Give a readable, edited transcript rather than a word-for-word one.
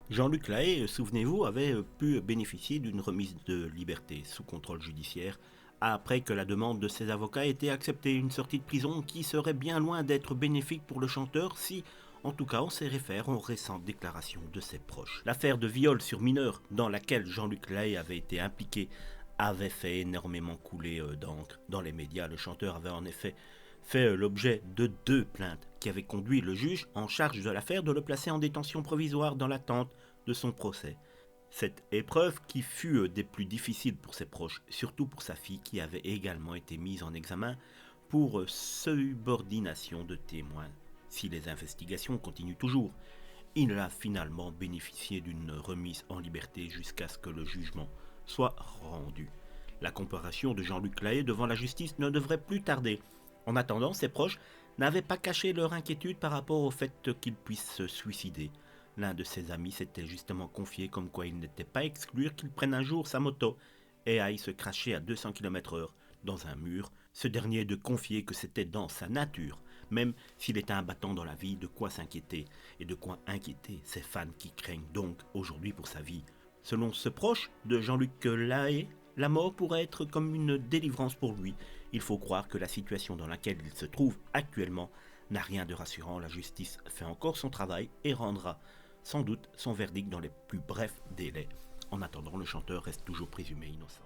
Jean-Luc Lahaye, souvenez-vous, avait pu bénéficier d'une remise de liberté sous contrôle judiciaire après que la demande de ses avocats ait été acceptée, une sortie de prison qui serait bien loin d'être bénéfique pour le chanteur si, en tout cas, on se réfère aux récentes déclarations de ses proches. L'affaire de viol sur mineur dans laquelle Jean-Luc Lahaye avait été impliqué avait fait énormément couler d'encre dans les médias. Le chanteur avait en effet fait l'objet de 2 plaintes qui avaient conduit le juge en charge de l'affaire de le placer en détention provisoire dans l'attente de son procès. Cette épreuve qui fut des plus difficiles pour ses proches, surtout pour sa fille qui avait également été mise en examen pour subordination de témoins. Si les investigations continuent toujours, il a finalement bénéficié d'une remise en liberté jusqu'à ce que le jugement soit rendu. La comparution de Jean-Luc Lahaye devant la justice ne devrait plus tarder. En attendant, ses proches n'avaient pas caché leur inquiétude par rapport au fait qu'il puisse se suicider. L'un de ses amis s'était justement confié comme quoi il n'était pas exclu qu'il prenne un jour sa moto et aille se cracher à 200 km/h dans un mur. Ce dernier de confier que c'était dans sa nature, même s'il était un battant dans la vie, de quoi s'inquiéter et de quoi inquiéter ses fans qui craignent donc aujourd'hui pour sa vie. Selon ce proche de Jean-Luc Lahaye, la mort pourrait être comme une délivrance pour lui. Il faut croire que la situation dans laquelle il se trouve actuellement n'a rien de rassurant. La justice fait encore son travail et rendra sans doute son verdict dans les plus brefs délais. En attendant, le chanteur reste toujours présumé innocent.